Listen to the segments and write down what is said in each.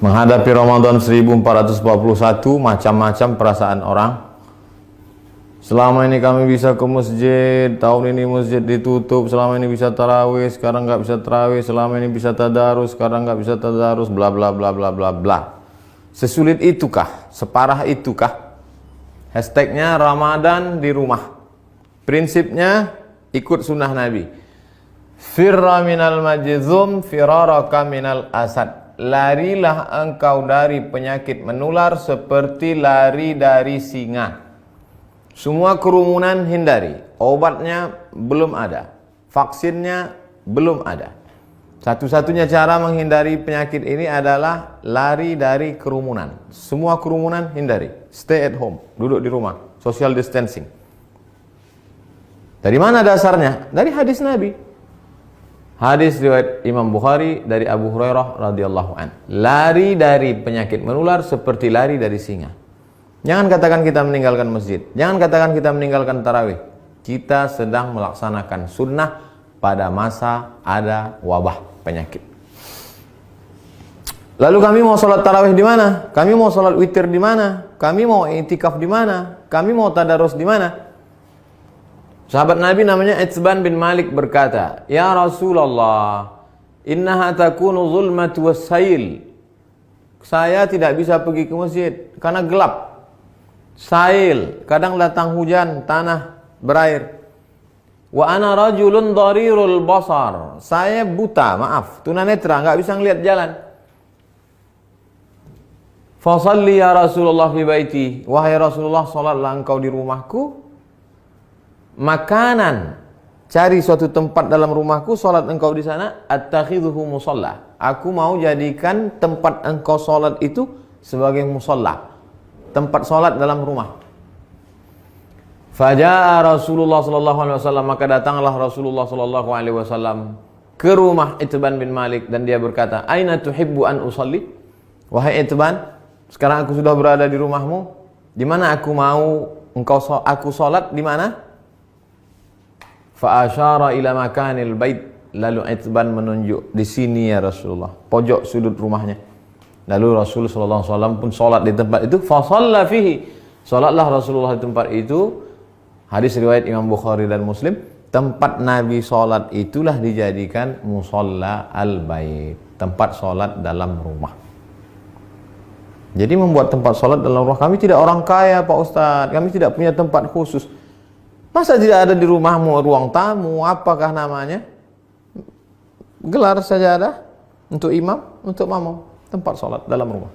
Menghadapi Ramadan 1441, macam-macam perasaan orang. Selama ini kami bisa ke masjid, tahun ini masjid ditutup. Selama ini bisa tarawih, sekarang nggak bisa tarawih. Selama ini bisa tadarus, sekarang nggak bisa tadarus. Bla bla bla bla bla bla. Sesulit itukah? Separah itukah? Hashtagnya Ramadan di rumah. Prinsipnya ikut sunnah Nabi. Firra minal majzum, firaraka minal asad. Larilah engkau dari penyakit menular seperti lari dari singa. Semua kerumunan hindari. Obatnya belum ada. Vaksinnya belum ada. Satu-satunya cara menghindari penyakit ini adalah lari dari kerumunan. Semua kerumunan hindari. Stay at home. Duduk di rumah. Social distancing. Dari mana dasarnya? Dari hadis Nabi. Hadis riwayat Imam Bukhari dari Abu Hurairah radhiyallahu an. Lari dari penyakit menular seperti lari dari singa. Jangan katakan kita meninggalkan masjid. Jangan katakan kita meninggalkan tarawih. Kita sedang melaksanakan sunnah pada masa ada wabah penyakit. Lalu kami mau sholat tarawih di mana? Kami mau sholat witir di mana? Kami mau i'tikaf di mana? Kami mau tadarus di mana? Sahabat Nabi namanya Itsban bin Malik berkata, "Ya Rasulullah, innaha takunu zulmatu wassail." Saya tidak bisa pergi ke masjid karena gelap. Sail, kadang datang hujan, tanah berair. Wa ana rajulun dharirul basar. Saya buta, maaf, tunanetra, enggak bisa ngelihat jalan. Fa shalli ya Rasulullah fi baiti. Wahai Rasulullah, salatlah engkau di rumahku. Makanan, cari suatu tempat dalam rumahku, salat engkau di sana. Attakhidhuhu musalla. Aku mau jadikan tempat engkau salat itu sebagai musalla, tempat salat dalam rumah. Faja'a Rasulullah sallallahu alaihi wasallam, maka datanglah Rasulullah sallallahu alaihi wasallam ke rumah Itban bin Malik dan dia berkata, "Aina tuhibbu an usalli?" Wahai Itban, sekarang aku sudah berada di rumahmu. Di mana aku mau aku salat di mana? Fa asyara ila makanil bait. Lalu Itban menunjuk, di sini ya Rasulullah, pojok sudut rumahnya. Lalu Rasul sallallahu alaihi wasallam pun salat di tempat itu. Fa shalla fihi. Salatlah Rasulullah di tempat itu. Hadis riwayat Imam Bukhari dan Muslim. Tempat Nabi salat itulah dijadikan musalla al-bait, tempat salat dalam rumah. Jadi membuat tempat salat dalam rumah. Kami tidak orang kaya, Pak Ustadz. Kami tidak punya tempat khusus. Masa tidak ada di rumahmu ruang tamu, apakah namanya? Gelar sajadah untuk imam, untuk makmum, tempat salat dalam rumah.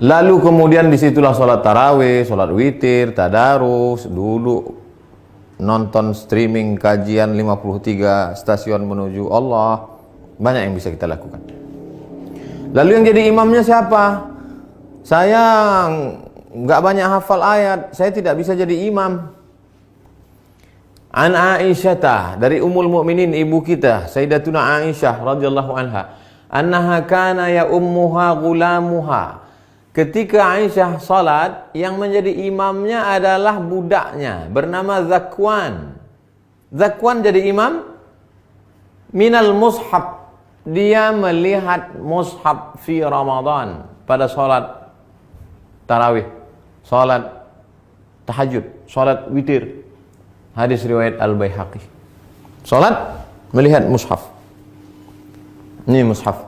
Lalu kemudian disitulah salat tarawih, salat witir, tadarus, dulu nonton streaming kajian 53 stasiun menuju Allah. Banyak yang bisa kita lakukan. Lalu yang jadi imamnya siapa? Saya nggak banyak hafal ayat, saya tidak bisa jadi imam. An Aisyah, dari Ummul Mukminin, ibu kita Sayyidatuna Aisyah radhiyallahu anha, annaha kana ya ummuha gulamuha. Ketika Aisyah salat, yang menjadi imamnya adalah budaknya bernama Zakwan. Zakwan jadi imam minal mushaf. Dia melihat mushaf fi Ramadan pada salat tarawih, salat tahajud, salat witir. Hadis riwayat Al-Baihaqi. Salat melihat mushaf. Ini mushaf.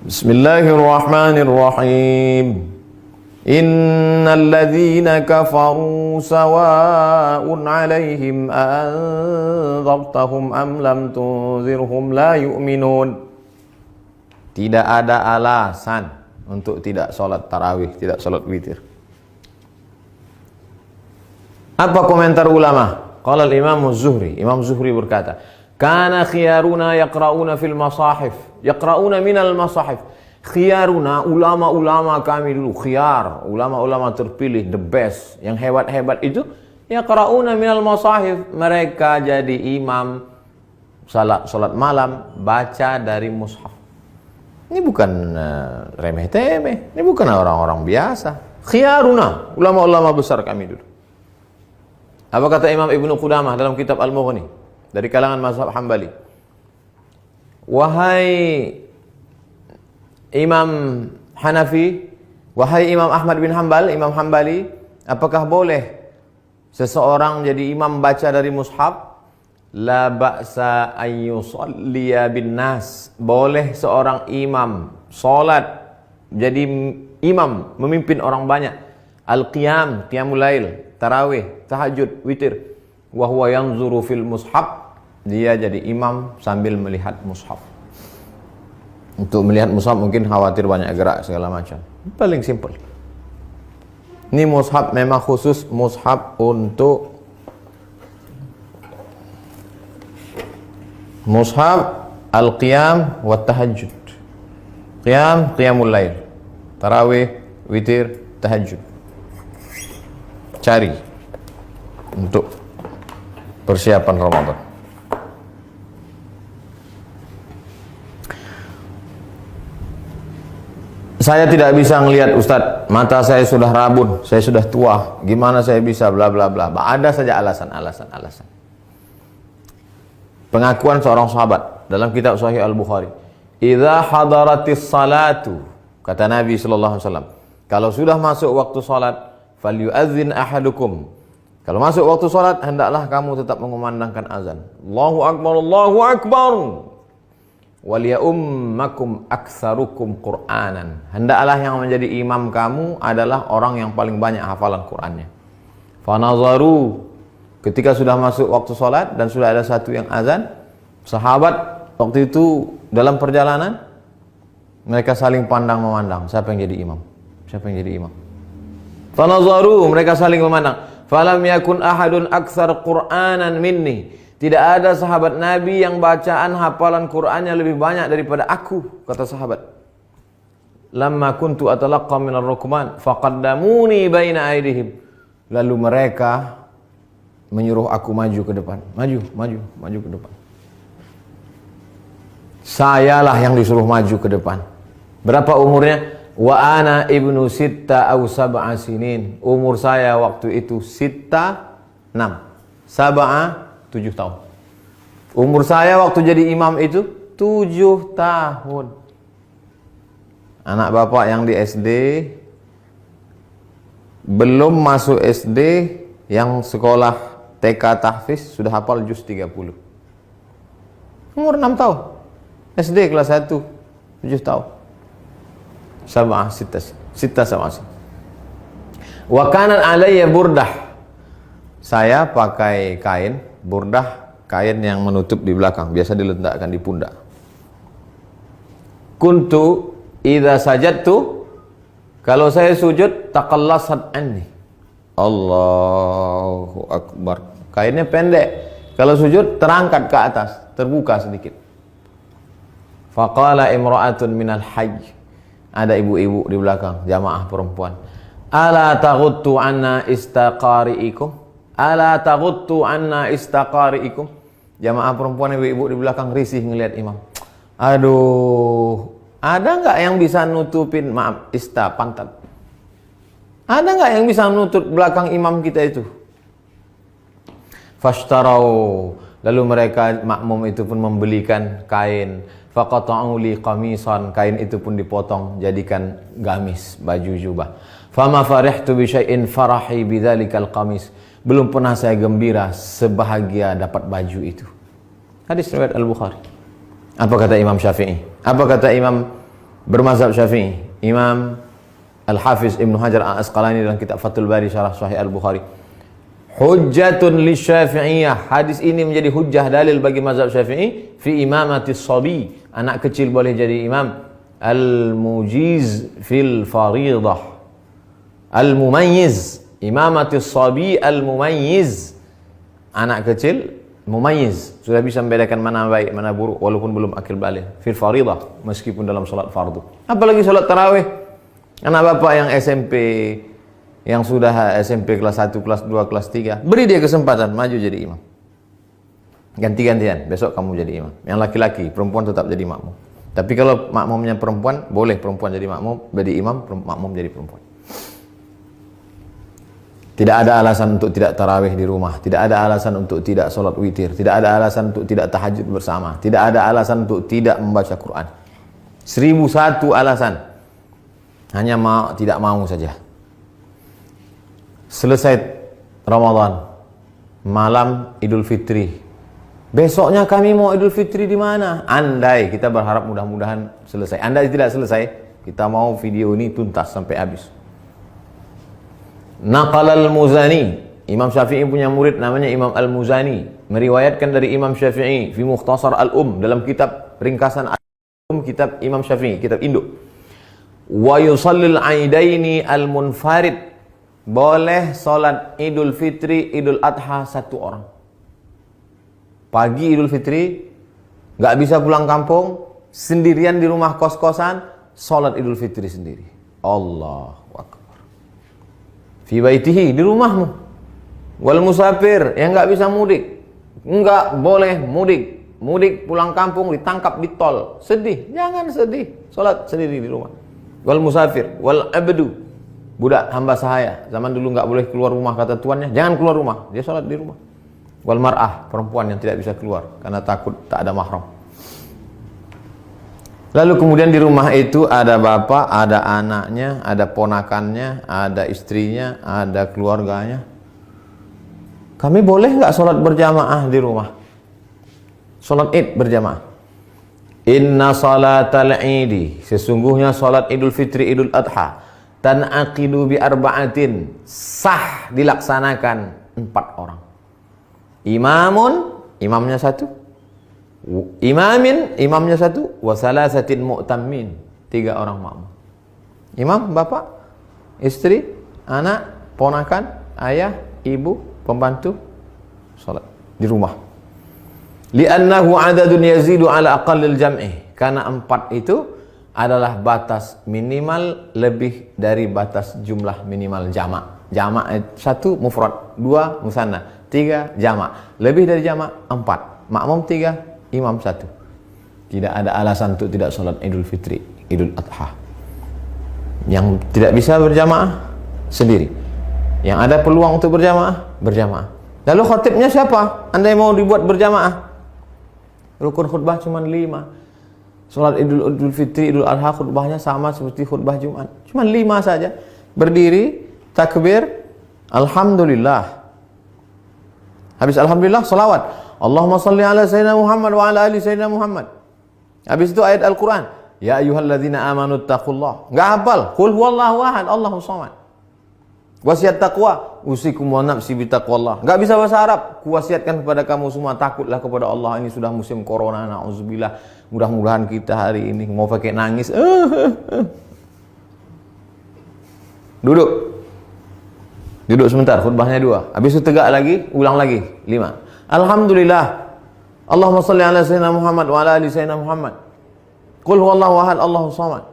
Bismillahirrahmanirrahim. Innal ladzina kafaru sawa'un 'alaihim anzartahum am lam tunzirhum la yu'minun. Tidak ada alasan untuk tidak salat tarawih, tidak salat witir. Apa komentar ulama? Qala al-Imam Az-Zuhri. Imam Zuhri berkata, "Kana khiyaruna yaqra'una fil masahif." Yaqra'una minal masahif. Khiyaruna, ulama-ulama kami dulu, khiyar, ulama-ulama terpilih, the best, yang hebat-hebat itu, yaqra'una minal masahif. Mereka jadi imam salat malam, baca dari mushaf. Ini bukan remeh-temeh, ini bukan orang-orang biasa. Khiyaruna, ulama-ulama besar kami dulu. Apa kata Imam Ibnu Qudamah dalam kitab Al-Mughni dari kalangan mazhab Hambali? wahai Imam Hanafi, wahai Imam Ahmad bin Hanbal, Imam Hambali, apakah boleh seseorang jadi imam baca dari mushaf? La ba'sa an yusalliya bin nas. Boleh seorang imam salat jadi imam memimpin orang banyak. Al-qiyam, qiyamul lail, tarawih, tahajud, witir. Wa huwa yanzuru fil mushaf. Dia jadi imam sambil melihat mushaf. Untuk melihat mushaf mungkin khawatir banyak gerak segala macam. Paling simple. Ini mushaf memang khusus mushaf untuk mushaf al-qiyam wa tahajud. Qiyam, qiyamul lail. Tarawih, witir, tahajud. Cari untuk persiapan Ramadan. Saya tidak bisa ngelihat Ustadz, mata saya sudah rabun, saya sudah tua, gimana saya bisa bla bla bla. Ada saja alasan. Pengakuan seorang sahabat dalam kitab Sahih Al-Bukhari. Idza hadaratis salatu, kata Nabi sallallahu alaihi wasallam, kalau sudah masuk waktu salat, falyu'adzin ahadukum. Kalau masuk waktu salat, hendaklah kamu tetap mengumandangkan azan. Allahu akbar, Allahu akbar. Waliyummakum aktsarukum Qur'anan. Hendaklah yang menjadi imam kamu adalah orang yang paling banyak hafalan Qur'annya. Fanazaru, ketika sudah masuk waktu salat dan sudah ada satu yang azan, sahabat waktu itu dalam perjalanan mereka saling pandang memandang, siapa yang jadi imam? Siapa yang jadi imam? Fanazaru, mereka saling memandang. Falam yakun ahadun aktsar Qur'anan minni. Tidak ada sahabat Nabi yang bacaan hafalan Qur'annya lebih banyak daripada aku, kata sahabat. Lamma kuntu atalaqqa minar rukman faqaddamuni baina aydihim. Lalu mereka menyuruh aku maju ke depan. Maju ke depan. Sayalah yang disuruh maju ke depan. Berapa umurnya? Wa ana ibnu sitta aw sab'a sinin. Umur saya waktu itu sitta 6. Sab'a 7 tahun. Umur saya waktu jadi imam itu 7 tahun. Anak bapak yang di SD, belum masuk SD, yang sekolah TK tahfiz sudah hafal juz 30. Umur 6 tahun. SD kelas 1, 7 tahun. Sab'ah sitta sab'ah. Wa kana alayya burdah. Saya pakai kain burdah, kain yang menutup di belakang, biasa diletakkan di pundak. Kuntu idza sajadtu, kalau saya sujud, taqallasat anni. Allahu akbar. Kainnya pendek. Kalau sujud terangkat ke atas, terbuka sedikit. Faqala imra'atun minal hajj. Ada ibu-ibu di belakang, jamaah perempuan. Ala taghuttu anna istaqari'ikum? Ala taghuttu anna istaqari'ikum? Jamaah perempuan, ibu-ibu di belakang risih ngelihat imam. Aduh, ada nggak yang bisa nutupin, maaf, pantat? Ada nggak yang bisa nutup belakang imam kita itu? Fashtarau, lalu mereka makmum itu pun membelikan kain. Faqata'u li qamisan, kain itu pun dipotong jadikan gamis, baju jubah. Fama farihtu bi syai'in farahi bidzalikal qamis. Belum pernah saya gembira sebahagia dapat baju itu. Hadis riwayat Al-Bukhari. Apa kata Imam Syafi'i? Apa kata Imam bermazhab Syafi'i? Imam Al-Hafiz Ibnu Hajar Al-Asqalani dalam kitab Fathul Bari syarah Sahih Al-Bukhari. Hujjatun li Syafi'iyah. Hadis ini menjadi hujjah dalil bagi mazhab Syafi'i fi imamatis sabi. Anak kecil boleh jadi imam. Al-mujiz fil faridah. Al-mumayyiz. Imamatis sabi al-mumayyiz. Anak kecil mumayyiz, sudah bisa membedakan mana baik mana buruk walaupun belum akil balik. Fil faridah, meskipun dalam salat fardu. Apalagi salat tarawih. Anak bapak yang SMP, yang sudah SMP kelas 1, kelas 2, kelas 3, beri dia kesempatan maju jadi imam. Ganti-gantian, besok kamu jadi imam. Yang laki-laki, perempuan tetap jadi makmum. Tapi kalau makmumnya perempuan, boleh perempuan jadi makmum, jadi imam, makmum jadi perempuan. Tidak ada alasan untuk tidak tarawih di rumah. Tidak ada alasan untuk tidak sholat witir. Tidak ada alasan untuk tidak tahajud bersama. Tidak ada alasan untuk tidak membaca Quran. 1001 alasan. Hanya tidak mau saja. Selesai Ramadan, malam Idul Fitri. Besoknya kami mau Idul Fitri di mana? Andai, kita berharap mudah-mudahan selesai. Andai tidak selesai, kita mau video ini tuntas sampai habis. Naqal al-Muzani, Imam Syafi'i punya murid namanya Imam al-Muzani, meriwayatkan dari Imam Syafi'i fi Mukhtasar al-Um, dalam kitab ringkasan al-Um, kitab Imam Syafi'i, kitab induk. Wa yusallil aidaini al-munfarid, boleh salat Idul Fitri, Idul Adha satu orang. Pagi Idul Fitri, nggak bisa pulang kampung, sendirian di rumah kos-kosan, salat Idul Fitri sendiri. Allahu Akbar. Fi baitihi, di rumahmu. Wal musafir, yang nggak bisa mudik, nggak boleh mudik. Mudik pulang kampung ditangkap di tol, sedih. Jangan sedih, salat sendiri di rumah. Wal musafir, wal abdu, budak hamba sahaya. Zaman dulu nggak boleh keluar rumah kata tuannya, jangan keluar rumah, dia salat di rumah. Wal mar'ah, perempuan yang tidak bisa keluar karena takut tak ada mahram. Lalu kemudian di rumah itu ada bapak, ada anaknya, ada ponakannya, ada istrinya, ada keluarganya. Kami boleh nggak sholat berjamaah di rumah? Sholat Id berjamaah. Inna salatal idi, sesungguhnya sholat Idul Fitri, Idul Adha, tan'aqidu bi arba'atin, sah dilaksanakan 4 orang. Imamun, imamnya 1. Imamin, imamnya 1, wa salasatin mu'tammin, 3 orang makmum. Imam, bapak, istri, anak, ponakan, ayah, ibu, pembantu, salat di rumah. Li'annahu adadun yazidu ala aqallil jam'i, karena 4 itu adalah batas minimal lebih dari batas jumlah minimal jamak. Jamak 1 mufrad, 2 musanna, 3 jamak. Lebih dari jamak 4, makmum 3, imam 1. Tidak ada alasan untuk tidak sholat Idul Fitri, Idul Adha. Yang tidak bisa berjamaah sendiri. Yang ada peluang untuk berjamaah, berjamaah. Lalu khatibnya siapa? Andai mau dibuat berjamaah, rukun khutbah cuma 5. Sholat Idul Fitri, Idul Adha khutbahnya sama seperti khutbah Jumat, cuma 5 saja. Berdiri, takbir, alhamdulillah. Habis alhamdulillah, salawat. Allahumma salli ala sayyidina Muhammad wa ala ali sayyidina Muhammad. Habis itu ayat Al-Quran. Ya ayyuhalladzina amanu taqullah. Enggak hafal. Qul huwallahu ahad, Allahus samad. Wasiat taqwa, usikum wa nafsi bi taqwallah. Enggak bisa bahasa Arab. Kuwasiatkan kepada kamu semua, takutlah kepada Allah. Ini sudah musim corona, nauzubillah. Mudah-mudahan kita hari ini mau pakai nangis. Duduk. Duduk sebentar, khutbahnya 2. Habis itu tegak lagi, ulang lagi 5. Alhamdulillah. Allahumma salli ala sayyidina Muhammad wa ala ali sayyidina Muhammad. Qul huwallahu ahad, Allahus samad.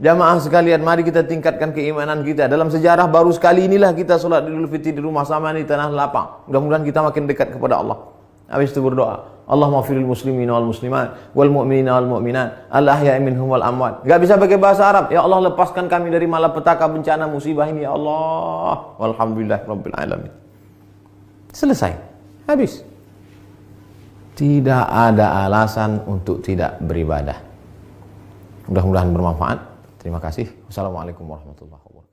Jamaah sekalian, mari kita tingkatkan keimanan kita. Dalam sejarah baru sekali inilah kita sholat Idul Fitri di rumah sama di tanah lapang. Mudah-mudahan kita makin dekat kepada Allah. Habis itu berdoa. Allahumma firil muslimin wal muslimat wal mu'minina wal mu'minat al ahya'i minhum wal amwat. Enggak bisa pakai bahasa Arab. Ya Allah, lepaskan kami dari malapetaka bencana musibah ini ya Allah. Walhamdulillah rabbil alamin. Selesai. Habis. Tidak ada alasan untuk tidak beribadah. Mudah-mudahan bermanfaat. Terima kasih. Wassalamualaikum warahmatullahi wabarakatuh.